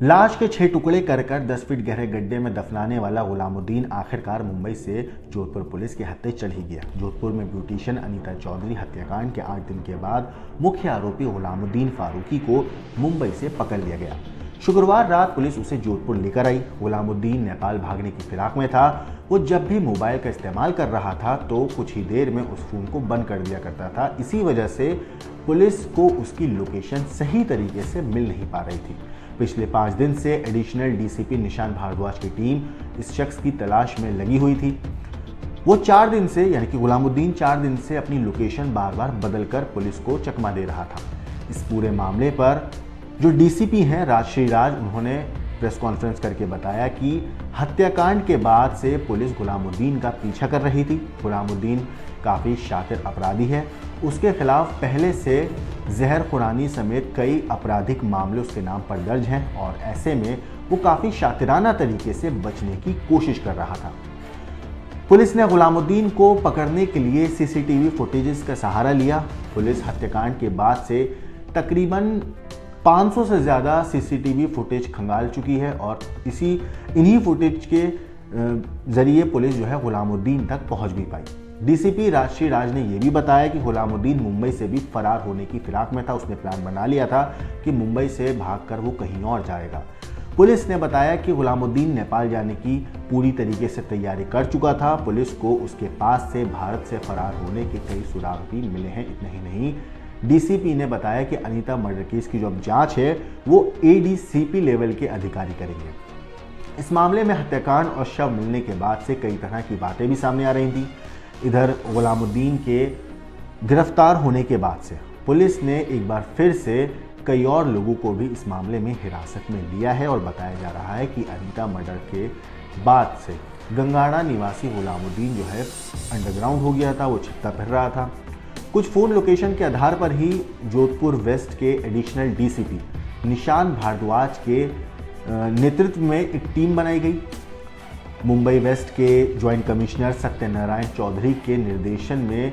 लाश के 6 टुकड़े कर 10 फीट गहरे गड्ढे में दफनाने वाला गुलामुद्दीन आखिरकार मुंबई से जोधपुर पुलिस के हत्थे चढ़ ही गया। जोधपुर में ब्यूटिशियन अनीता चौधरी हत्याकांड के 8 दिन के बाद मुख्य आरोपी गुलामुद्दीन फारूकी को मुंबई से पकड़ लिया गया। शुक्रवार रात पुलिस उसे जोधपुर लेकर आई। गुलामुद्दीन नेपाल भागने की फिराक में था। वो जब भी मोबाइल का इस्तेमाल कर रहा था तो कुछ ही देर में उस फोन को बंद कर दिया करता था। इसी वजह से पुलिस को उसकी लोकेशन सही तरीके से मिल नहीं पा रही थी। पिछले 5 दिन से एडिशनल डीसीपी निशान भारद्वाज की टीम इस शख्स की तलाश में लगी हुई थी। वो 4 दिन से यानी कि गुलामुद्दीन 4 दिन से अपनी लोकेशन बार बार बदल कर पुलिस को चकमा दे रहा था। इस पूरे मामले पर जो डीसीपी हैं राजश्री राज, उन्होंने प्रेस कॉन्फ्रेंस करके बताया कि हत्याकांड के बाद से पुलिस गुलामुद्दीन का पीछा कर रही थी। गुलामुद्दीन काफ़ी शातिर अपराधी है। उसके खिलाफ पहले से जहर खुरानी समेत कई आपराधिक मामले उसके नाम पर दर्ज हैं और ऐसे में वो काफ़ी शातिराना तरीके से बचने की कोशिश कर रहा था। पुलिस ने गुलामुद्दीन को पकड़ने के लिए सीसीटीवी फुटेजेस का सहारा लिया। पुलिस हत्याकांड के बाद से तकरीबन 500 से ज़्यादा सीसीटीवी फुटेज खंगाल चुकी है और इन्हीं फुटेज के ज़रिए पुलिस जो है गुलामुद्दीन तक पहुंच भी पाई। डीसीपी राजश्री राज ने यह भी बताया कि गुलामुद्दीन मुंबई से भी फरार होने की फिराक में था। उसने प्लान बना लिया था कि मुंबई से भागकर वो कहीं और जाएगा। पुलिस ने बताया कि गुलामुद्दीन नेपाल जाने की पूरी तरीके से तैयारी कर चुका था। पुलिस को उसके पास से भारत से फरार होने के कई सुराग भी मिले हैं। इतना ही नहीं, डीसीपी ने बताया कि अनीता मर्डर केस की जो अब जांच है वो एडीसीपी लेवल के अधिकारी करेंगे। इस मामले में हत्याकांड और शव मिलने के बाद से कई तरह की बातें भी सामने आ रही थी। इधर गुलामुद्दीन के गिरफ्तार होने के बाद से पुलिस ने एक बार फिर से कई और लोगों को भी इस मामले में हिरासत में लिया है और बताया जा रहा है कि अनीता मर्डर के बाद से गंगाड़ा निवासी गुलामुद्दीन जो है अंडरग्राउंड हो गया था। वो छिपता फिर रहा था। कुछ फ़ोन लोकेशन के आधार पर ही जोधपुर वेस्ट के एडिशनल डीसीपी निशान भारद्वाज के नेतृत्व में एक टीम बनाई गई। मुंबई वेस्ट के ज्वाइंट कमिश्नर सत्यनारायण चौधरी के निर्देशन में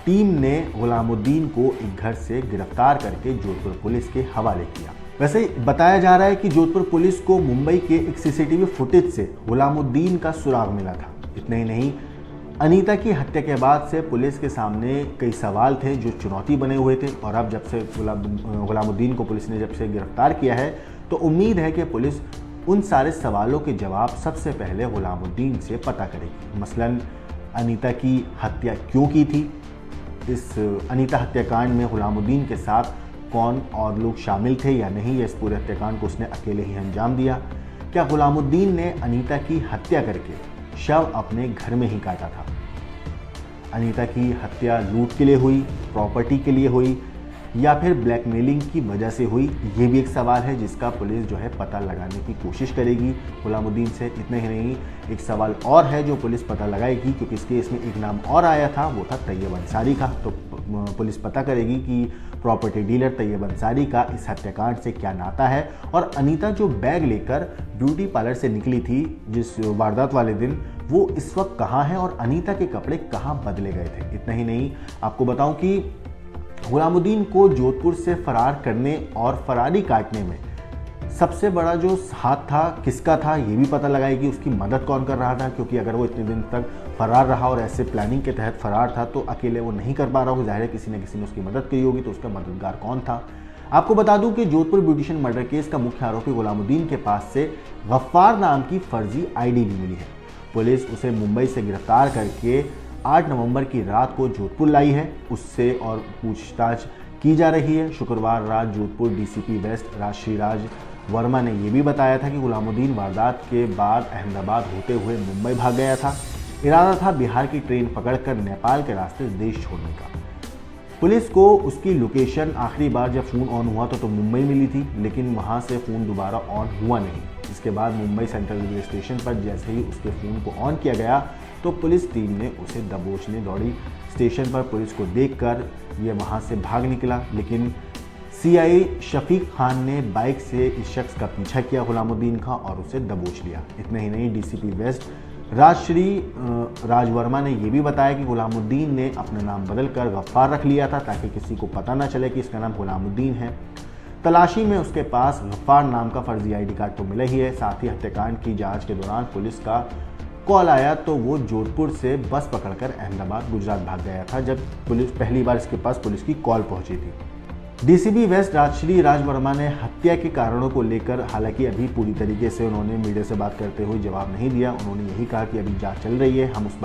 टीम ने गुलामुद्दीन को एक घर से गिरफ्तार करके जोधपुर पुलिस के हवाले किया। वैसे बताया जा रहा है कि जोधपुर पुलिस को मुंबई के एक सीसीटीवी फुटेज से गुलामुद्दीन का सुराग मिला था। इतना ही नहीं, अनीता की हत्या के बाद से पुलिस के सामने कई सवाल थे जो चुनौती बने हुए थे और अब जब से गुलामुद्दीन को पुलिस ने जब से गिरफ्तार किया है तो उम्मीद है कि पुलिस उन सारे सवालों के जवाब सबसे पहले गुलामुद्दीन से पता करेगी। मसलन अनीता की हत्या क्यों की थी, इस अनीता हत्याकांड में गुलामुद्दीन के साथ कौन और लोग शामिल थे या नहीं, या इस पूरे हत्याकांड को उसने अकेले ही अंजाम दिया। क्या गुलामुद्दीन ने अनीता की हत्या करके शव अपने घर में ही काटा था। अनीता की हत्या लूट के लिए हुई, प्रॉपर्टी के लिए हुई या फिर ब्लैकमेलिंग की वजह से हुई, ये भी एक सवाल है जिसका पुलिस जो है पता लगाने की कोशिश करेगी गुलामुद्दीन से। इतना ही नहीं, एक सवाल और है जो पुलिस पता लगाएगी क्योंकि इस केस में एक नाम और आया था, वो था तैयब अंसारी का। तो पुलिस पता करेगी कि प्रॉपर्टी डीलर तैयब अंसारी का इस हत्याकांड से क्या नाता है और अनीता जो बैग लेकर ब्यूटी पार्लर से निकली थी जिस वारदात वाले दिन, वो इस वक्त कहाँ है और अनीता के कपड़े कहाँ बदले गए थे। इतना ही नहीं, आपको बताऊं कि गुलामुद्दीन को जोधपुर से फरार करने और फरारी काटने में सबसे बड़ा जो हाथ था किसका था, ये भी पता लगाएगी। उसकी मदद कौन कर रहा था, क्योंकि अगर वो इतने दिन तक फरार रहा और ऐसे प्लानिंग के तहत फरार था तो अकेले वो नहीं कर पा रहा होगा। जाहिर है किसी न किसी ने उसकी मदद की होगी, तो उसका मददगार कौन था। आपको बता दूं कि जोधपुर ब्यूटिशियन मर्डर केस का मुख्य आरोपी गुलामुद्दीन के पास से गफ्फार नाम की फर्जी आईडी भी मिली है। पुलिस उसे मुंबई से गिरफ्तार करके 8 नवंबर की रात को जोधपुर लाई है। उससे और पूछताछ की जा रही है। शुक्रवार रात जोधपुर डीसीपी वेस्ट राजश्री राज वर्मा ने यह भी बताया था कि गुलामुद्दीन वारदात के बाद अहमदाबाद होते हुए मुंबई भाग गया था। इरादा था बिहार की ट्रेन पकड़कर नेपाल के रास्ते देश छोड़ने का। पुलिस को उसकी लोकेशन आखिरी बार जब फ़ोन ऑन हुआ तो मुंबई मिली थी, लेकिन वहाँ से फ़ोन दोबारा ऑन हुआ नहीं। इसके बाद मुंबई सेंट्रल रेलवे स्टेशन पर जैसे ही उसके फ़ोन को ऑन किया गया तो पुलिस टीम ने उसे दबोचने दौड़ी। स्टेशन पर पुलिस को देखकर ये वहाँ से भाग निकला, लेकिन सीआई शफीक खान ने बाइक से इस शख्स का पीछा किया गुलामुद्दीन का और उसे दबोच लिया। इतना ही नहीं, डीसीपी वेस्ट राजश्री राज वर्मा ने यह भी बताया कि गुलामुद्दीन ने अपना नाम बदलकर गफ्फार रख लिया था ताकि किसी को पता ना चले कि इसका नाम गुलामुद्दीन है। तलाशी में उसके पास गफ्फार नाम का फर्जी आईडी कार्ड तो मिला ही है। साथ ही हत्याकांड की जांच के दौरान पुलिस का कॉल आया तो वो जोधपुर से बस पकड़कर अहमदाबाद गुजरात भाग गया था, जब पुलिस पहली बार इसके पास पुलिस की कॉल पहुंची थी। डीसीपी वेस्ट राजश्री राज वर्मा ने हत्या के कारणों को लेकर हालांकि अभी पूरी तरीके से उन्होंने मीडिया से बात करते हुए जवाब नहीं दिया। उन्होंने यही कहा कि अभी जांच चल रही है, हम उस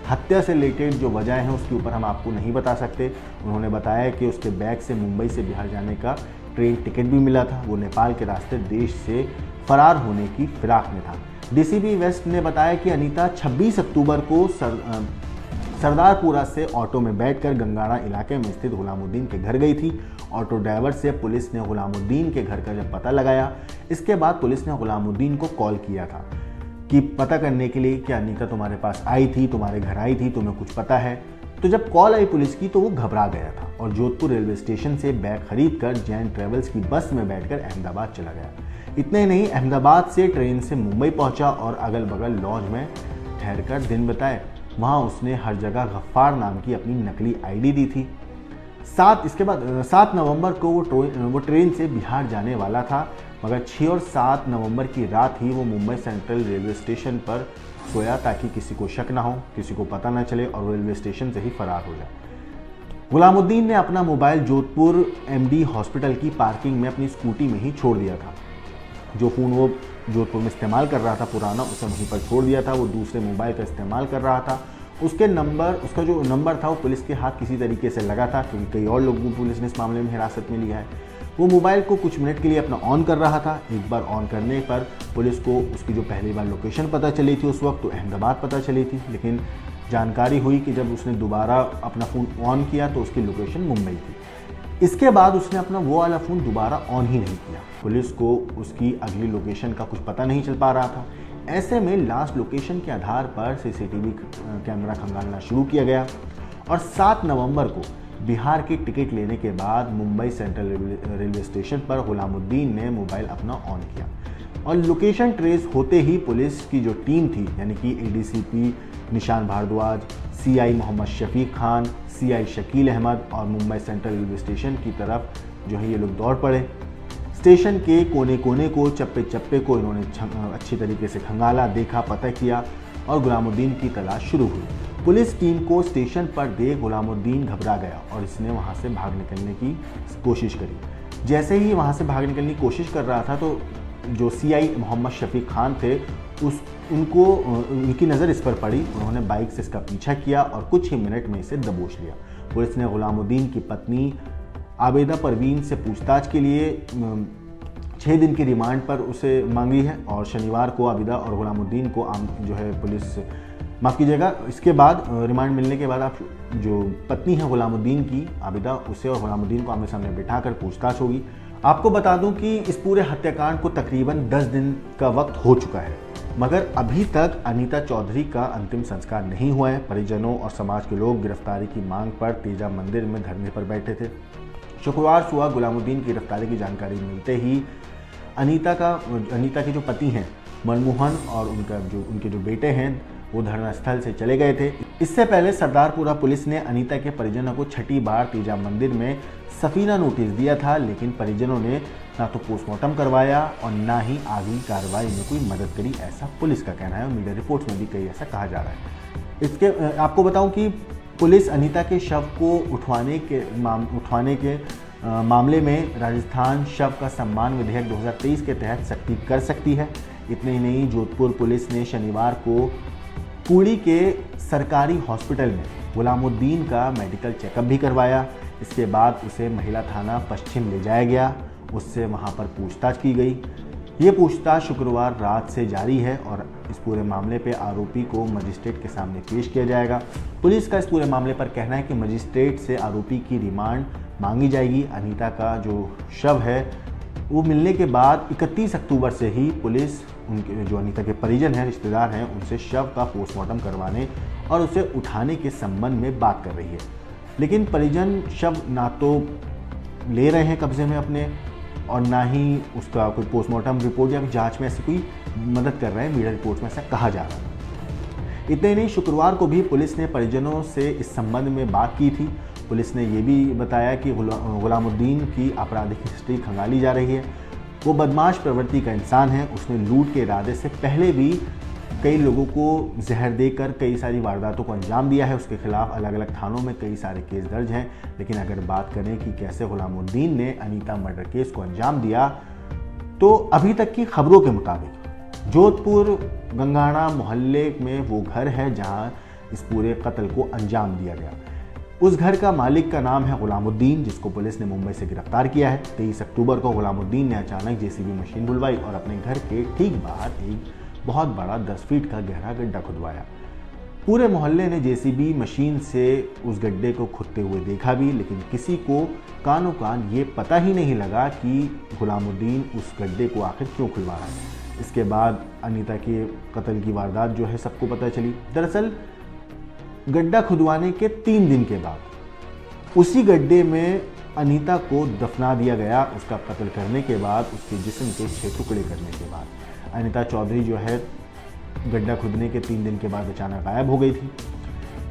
हत्या से रिलेटेड जो वजह है उसके ऊपर हम आपको नहीं बता सकते। उन्होंने बताया कि उसके बैग से मुंबई से बिहार जाने का ट्रेन टिकट भी मिला था। वो नेपाल के रास्ते देश से फरार होने की फिराक में था। डीसीपी वेस्ट ने बताया कि अनीता 26 अक्टूबर को सरदारपुरा से ऑटो में बैठकर गंगाड़ा इलाके में स्थित गुलामुद्दीन के घर गई थी। ऑटो ड्राइवर से पुलिस ने गुलामुद्दीन के घर का जब पता लगाया, इसके बाद पुलिस ने गुलामुद्दीन को कॉल किया था कि पता करने के लिए कि अनीता तुम्हारे पास आई थी, तुम्हारे घर आई थी, तुम्हें कुछ पता है। तो जब कॉल आई पुलिस की तो वो घबरा गया था और जोधपुर रेलवे स्टेशन से बैग खरीद कर जैन ट्रेवल्स की बस में बैठकर अहमदाबाद चला गया। इतना ही नहीं, अहमदाबाद से ट्रेन से मुंबई पहुंचा और अगल बगल लॉज में ठहरकर दिन बिताए। वहां उसने हर जगह गफ्फार नाम की अपनी नकली आईडी दी थी। इसके बाद 7 नवंबर को वो ट्रेन से बिहार जाने वाला था, मगर 6 और 7 नवंबर की रात ही वो मुंबई सेंट्रल रेलवे स्टेशन पर सोया ताकि किसी को शक ना हो, किसी को पता ना चले और रेलवे स्टेशन से ही फरार हो जाए। गुलामुद्दीन ने अपना मोबाइल जोधपुर एमडी हॉस्पिटल की पार्किंग में अपनी स्कूटी में ही छोड़ दिया था। जो फ़ोन वो जोधपुर में इस्तेमाल कर रहा था पुराना, उसे वहीं पर छोड़ दिया था। वो दूसरे मोबाइल का इस्तेमाल कर रहा था। उसका जो नंबर था वो पुलिस के हाथ किसी तरीके से लगा था, क्योंकि कई और लोगों को पुलिस ने इस मामले में हिरासत में लिया है। वो मोबाइल को कुछ मिनट के लिए अपना ऑन कर रहा था। एक बार ऑन करने पर पुलिस को उसकी जो पहली बार लोकेशन पता चली थी उस वक्त तो अहमदाबाद पता चली थी, लेकिन जानकारी हुई कि जब उसने दोबारा अपना फ़ोन ऑन किया तो उसकी लोकेशन मुंबई थी। इसके बाद उसने अपना वो वाला फ़ोन दोबारा ऑन ही नहीं किया। पुलिस को उसकी अगली लोकेशन का कुछ पता नहीं चल पा रहा था। ऐसे में लास्ट लोकेशन के आधार पर सीसीटीवी कैमरा खंगालना शुरू किया गया और 7 नवंबर को बिहार की टिकट लेने के बाद मुंबई सेंट्रल रेलवे स्टेशन पर गुलामुद्दीन ने मोबाइल अपना ऑन किया और लोकेशन ट्रेस होते ही पुलिस की जो टीम थी, यानी कि एडीसीपी निशान भारद्वाज, सीआई मोहम्मद शफीक खान, सीआई शकील अहमद और मुंबई सेंट्रल रेलवे स्टेशन की तरफ जो है ये लोग दौड़ पड़े। स्टेशन के कोने कोने को, चप्पे चप्पे को इन्होंने अच्छी तरीके से खंगाला, देखा, पता किया और गुलामुद्दीन की तलाश शुरू हुई। पुलिस टीम को स्टेशन पर देख गुलामुद्दीन घबरा गया और इसने वहां से भाग निकलने की कोशिश करी। जैसे ही वहां से भाग निकलने की कोशिश कर रहा था तो जो सीआई मोहम्मद शफीक खान थे उनकी नज़र इस पर पड़ी। उन्होंने बाइक से इसका पीछा किया और कुछ ही मिनट में इसे दबोच लिया। पुलिस ने गुलामुद्दीन की पत्नी आबिदा परवीन से पूछताछ के लिए 6 दिन की रिमांड पर उसे मांगी है और शनिवार को आबिदा और गुलामुद्दीन को जो है पुलिस माफ़ कीजिएगा, इसके बाद रिमांड मिलने के बाद आप जो पत्नी है गुलामुद्दीन की आबिदा, उसे और गुलामुद्दीन को आमने सामने बिठाकर पूछताछ होगी। आपको बता दूं कि इस पूरे हत्याकांड को तकरीबन 10 दिन का वक्त हो चुका है, मगर अभी तक अनीता चौधरी का अंतिम संस्कार नहीं हुआ है। परिजनों और समाज के लोग गिरफ्तारी की मांग पर तेजा मंदिर में धरने पर बैठे थे। शुक्रवार सुबह गुलामुद्दीन की गिरफ्तारी की जानकारी मिलते ही अनीता के जो पति हैं मनमोहन और उनके जो बेटे हैं वो धरना स्थल से चले गए थे। इससे पहले सरदारपुरा पुलिस ने अनीता के परिजनों को 6ठी बार तेजा मंदिर में सफीना नोटिस दिया था, लेकिन परिजनों ने ना तो पोस्टमार्टम करवाया और ना ही आगे कार्रवाई में कोई मदद करी, ऐसा पुलिस का कहना है और मीडिया रिपोर्ट्स में भी कई ऐसा कहा जा रहा है। आपको बताऊं कि पुलिस अनीता के शव को उठवाने के मामले में राजस्थान शव का सम्मान विधेयक 2023 के तहत सख्ती कर सकती है। इतने ही नहीं, जोधपुर पुलिस ने शनिवार को पुरी के सरकारी हॉस्पिटल में गुलामुद्दीन का मेडिकल चेकअप भी करवाया। इसके बाद उसे महिला थाना पश्चिम ले जाया गया, उससे वहां पर पूछताछ की गई। ये पूछताछ शुक्रवार रात से जारी है और इस पूरे मामले पे आरोपी को मजिस्ट्रेट के सामने पेश किया जाएगा। पुलिस का इस पूरे मामले पर कहना है कि मजिस्ट्रेट से आरोपी की रिमांड मांगी जाएगी। अनीता का जो शव है वो मिलने के बाद 31 अक्टूबर से ही पुलिस उनके जो अनीता के परिजन हैं, रिश्तेदार हैं, उनसे शव का पोस्टमार्टम करवाने और उसे उठाने के संबंध में बात कर रही है। लेकिन परिजन शव ना तो ले रहे हैं कब्जे में अपने और ना ही उसका कोई पोस्टमार्टम रिपोर्ट या जांच में ऐसी कोई मदद कर रहे हैं। मीडिया रिपोर्ट्स में ऐसा कहा जा रहा है। इतने नहीं, शुक्रवार को भी पुलिस ने परिजनों से इस संबंध में बात की थी पुलिस ने ये भी बताया कि गुलामुद्दीन की आपराधिक हिस्ट्री खंगाली जा रही है। वो बदमाश प्रवृत्ति का इंसान है। उसने लूट के इरादे से पहले भी कई लोगों को जहर देकर कई सारी वारदातों को अंजाम दिया है। उसके खिलाफ अलग अलग थानों में कई सारे केस दर्ज हैं। लेकिन अगर बात करें कि कैसे गुलामुद्दीन ने अनीता मर्डर केस को अंजाम दिया, तो अभी तक की खबरों के मुताबिक जोधपुर गंगाना मोहल्ले में वो घर है जहां इस पूरे कत्ल को अंजाम दिया गया। उस घर का मालिक का नाम है गुलामुद्दीन, जिसको पुलिस ने मुंबई से गिरफ्तार किया है। 23 अक्टूबर को गुलामुद्दीन ने अचानक जेसीबी मशीन बुलवाई और अपने घर के ठीक बाहर एक बहुत बड़ा 10 फीट का गहरा गड्ढा खुदवाया। पूरे मोहल्ले ने जेसीबी मशीन से उस गड्ढे को खुदते हुए देखा भी, लेकिन किसी को कानो कान ये पता ही नहीं लगा कि गुलामुद्दीन उस गड्ढे को आखिर क्यों खुलवा रहा है। इसके बाद अनीता के कत्ल की वारदात जो है सबको पता चली। दरअसल गड्ढा खुदवाने के 3 दिन के बाद उसी गड्ढे में अनीता को दफना दिया गया। उसका कत्ल करने के बाद, उसके जिस्म के 6 टुकड़े करने के बाद अनीता चौधरी जो है गड्ढा खुदने के 3 दिन के बाद अचानक गायब हो गई थी।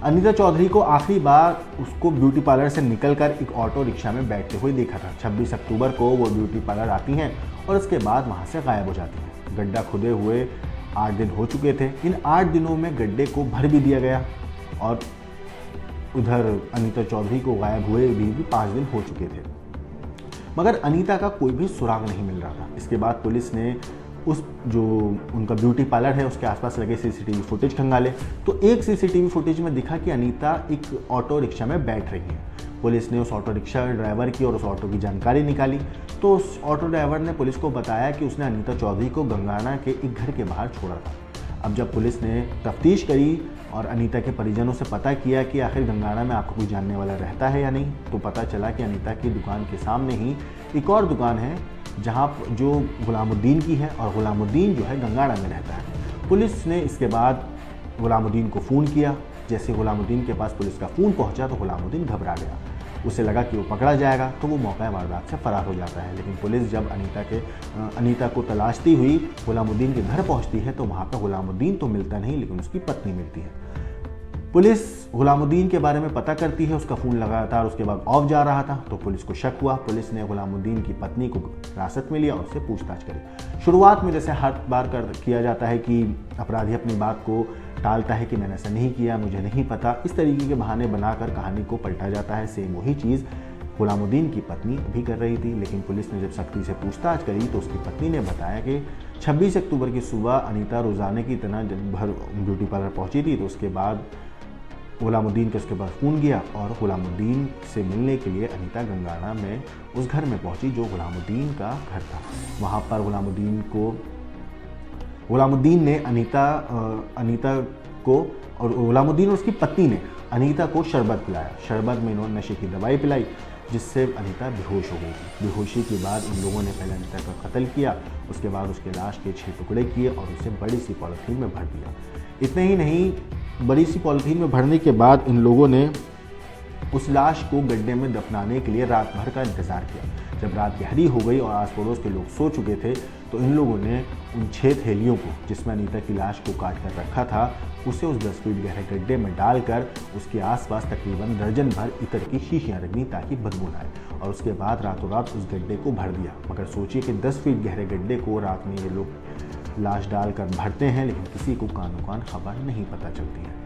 अनीता चौधरी को आखिरी बार उसको ब्यूटी पार्लर से निकलकर एक ऑटो रिक्शा में बैठते हुए देखा था। 26 अक्टूबर को वो ब्यूटी पार्लर आती हैं और उसके बाद वहाँ से गायब हो जाती हैं। गड्ढा खुदे हुए 8 दिन हो चुके थे। इन 8 दिनों में गड्ढे को भर भी दिया गया और उधर अनीता चौधरी को गायब हुए भी 5 दिन हो चुके थे, मगर अनीता का कोई भी सुराग नहीं मिल रहा था। इसके बाद पुलिस ने उस जो उनका ब्यूटी पार्लर है उसके आसपास लगे सीसीटीवी फुटेज खंगाले, तो एक सीसीटीवी फुटेज में दिखा कि अनीता एक ऑटो रिक्शा में बैठ रही है। पुलिस ने उस ऑटो रिक्शा ड्राइवर की और उस ऑटो की जानकारी निकाली, तो उस ऑटो ड्राइवर ने पुलिस को बताया कि उसने अनीता चौधरी को गंगाना के एक घर के बाहर छोड़ा था। अब जब पुलिस ने तफ्तीश करी और अनीता के परिजनों से पता किया कि आखिर गंगाना में आपको कोई जानने वाला रहता है या नहीं, तो पता चला कि अनीता की दुकान के सामने ही एक और दुकान है जहां जो गुलामुद्दीन की है और गुलामुद्दीन जो है गंगाना में रहता है। पुलिस ने इसके बाद गुलामुद्दीन को फ़ोन किया। जैसे गुलामुद्दीन के पास पुलिस का फ़ोन पहुंचा तो गुलामुद्दीन घबरा गया। उसे लगा कि वो पकड़ा जाएगा तो वो मौका वारदात से फरार हो जाता है। लेकिन पुलिस जब अनीता को तलाशती हुई गुलामुद्दीन के घर पहुंचती है तो वहाँ पर गुलामुद्दीन तो मिलता नहीं, लेकिन उसकी पत्नी मिलती है। पुलिस गुलामुद्दीन के बारे में पता करती है। उसका फ़ोन लगातार उसके बाद ऑफ जा रहा था, तो पुलिस को शक हुआ। पुलिस ने गुलामुद्दीन की पत्नी को हिरासत में लिया और उससे पूछताछ करी। शुरुआत में जैसे हर बार किया जाता है कि अपराधी अपनी बात को टालता है कि मैंने ऐसा नहीं किया, मुझे नहीं पता, इस तरीके के बहाने बनाकर कहानी को पलटा जाता है। सेम वही चीज़ गुलामुद्दीन की पत्नी भी कर रही थी। लेकिन पुलिस ने जब सख्ती से पूछताछ करी तो उसकी पत्नी ने बताया कि 26 अक्टूबर की सुबह अनीता रोज़ाने की तरह जब भर ब्यूटी पार्लर पहुंची थी, तो उसके बाद गुलामुद्दीन का उसके पास फ़ोन गया और गुलामुद्दीन से मिलने के लिए अनीता गंगाना में उस घर में पहुंची जो गुलामुद्दीन का घर था। वहाँ पर गुलामुद्दीन ने अनीता को और गुलामुद्दीन और उसकी पत्नी ने अनीता को शरबत पिलाया। शरबत में इन्होंने नशे की दवाई पिलाई जिससे अनीता बेहोश हो गई थी। बेहोशी के बाद इन लोगों ने पहले अनीता का कत्ल किया, उसके बाद उसके लाश के 6 टुकड़े किए और उसे बड़ी सी पॉलीथीन में भर दिया। इतने ही नहीं, बड़ी सी पॉलीथीन में भरने के बाद इन लोगों ने उस लाश को गड्ढे में दफनाने के लिए रात भर का इंतज़ार किया। जब रात गहरी हो गई और आस पड़ोस के लोग सो चुके थे तो इन लोगों ने उन 6 थैलियों को जिसमें अनीता की लाश को काट कर रखा था उसे उस 10 फीट गहरे गड्ढे में डालकर उसके आसपास तकरीबन दर्जन भर इत्र की शीशियाँ रख दी ताकि बदबू न आए, और उसके बाद रातों रात उस गड्ढे को भर दिया। मगर सोचिए कि 10 फीट गहरे गड्ढे को रात में ये लोग लाश डालकर भरते हैं, लेकिन किसी को कानो कान खबर नहीं पता चलती है।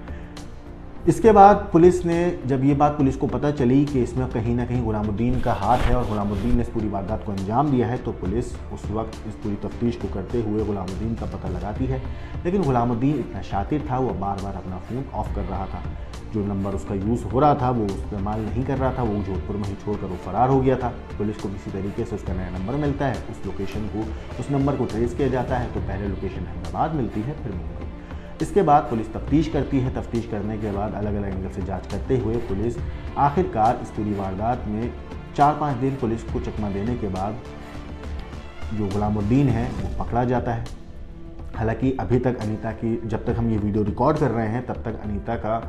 इसके बाद पुलिस ने जब ये बात पुलिस को पता चली कि इसमें कहीं ना कहीं गुलामुद्दीन का हाथ है और गुलामुद्दीन ने इस पूरी वारदात को अंजाम दिया है, तो पुलिस उस वक्त इस पूरी तफ्तीश को करते हुए गुलामुद्दीन का पता लगाती है। लेकिन गुलामुद्दीन इतना शातिर था, वो बार बार अपना फ़ोन ऑफ कर रहा था। जो नंबर उसका यूज़ हो रहा था वो इस्तेमाल नहीं कर रहा था, वो जोधपुर में ही छोड़कर वो फ़रार हो गया था। पुलिस को किसी तरीके से उसका नया नंबर मिलता है, उस नंबर को ट्रेस किया जाता है, तो पहले लोकेशन अहमदाबाद मिलती है, फिर मुंबई। इसके बाद पुलिस तफ्तीश करती है। तफ्तीश करने के बाद अलग अलग एंगल से जांच करते हुए पुलिस आखिरकार इस पूरी वारदात में 4-5 दिन पुलिस को चकमा देने के बाद जो गुलामुद्दीन है वो पकड़ा जाता है। हालांकि अभी तक अनीता की, जब तक हम ये वीडियो रिकॉर्ड कर रहे हैं तब तक अनीता का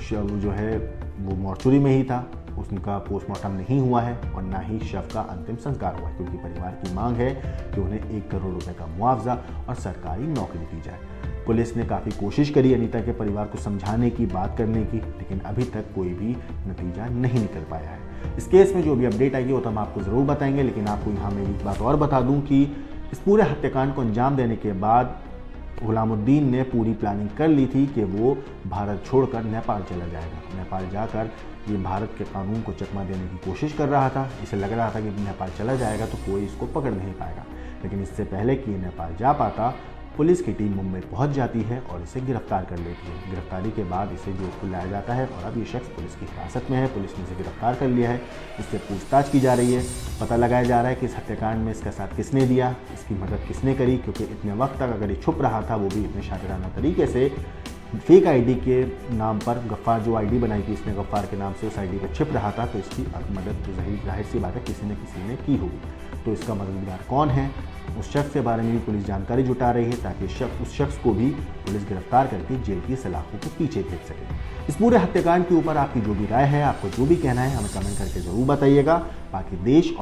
शव जो है वो मॉर्चुरी में ही था, उसका पोस्टमार्टम नहीं हुआ है और ना ही शव का अंतिम संस्कार हुआ है, क्योंकि परिवार की मांग है कि उन्हें 1 करोड़ रुपए का मुआवजा और सरकारी नौकरी दी जाए। पुलिस ने काफ़ी कोशिश करी अनीता के परिवार को समझाने की, बात करने की, लेकिन अभी तक कोई भी नतीजा नहीं निकल पाया है। इस केस में जो भी अपडेट आएगी वो तो हम आपको ज़रूर बताएंगे, लेकिन आपको यहाँ मैं एक बात और बता दूँ कि इस पूरे हत्याकांड को अंजाम देने के बाद गुलामुद्दीन ने पूरी प्लानिंग कर ली थी कि वो भारत छोड़कर नेपाल चला जाएगा। नेपाल जाकर ये भारत के कानून को चकमा देने की कोशिश कर रहा था। इसे लग रहा था कि नेपाल चला जाएगा तो कोई इसको पकड़ नहीं पाएगा, लेकिन इससे पहले कि ये नेपाल जा पाता, पुलिस की टीम मुंबई पहुंच जाती है और इसे गिरफ्तार कर लेती है। गिरफ्तारी के बाद इसे जोधपुर लाया जाता है और अब ये शख्स पुलिस की हिरासत में है। पुलिस ने इसे गिरफ्तार कर लिया है, इससे पूछताछ की जा रही है। पता लगाया जा रहा है कि इस हत्याकांड में इसका साथ किसने दिया, इसकी मदद किसने करी, क्योंकि इतने वक्त तक अगर ये छुप रहा था, वो भी इतने शातिराना तरीके से फेक आईडी के नाम पर, गफ्फार जो आईडी बनाई थी इसने गफ्फार के नाम से, उस आईडी पर छिप रहा था, तो इसकी मदद तो जाहिर सी बात है किसी न किसी ने की होगी। तो इसका मददगार कौन है, उस शख्स के बारे में भी पुलिस जानकारी जुटा रही है, ताकि उस शख्स को भी पुलिस गिरफ्तार करके जेल की सलाखों के पीछे खींच सके। इस पूरे हत्याकांड के ऊपर आपकी जो भी राय है, आपको जो भी कहना है, हमें कमेंट करके ज़रूर बताइएगा। बाकी देश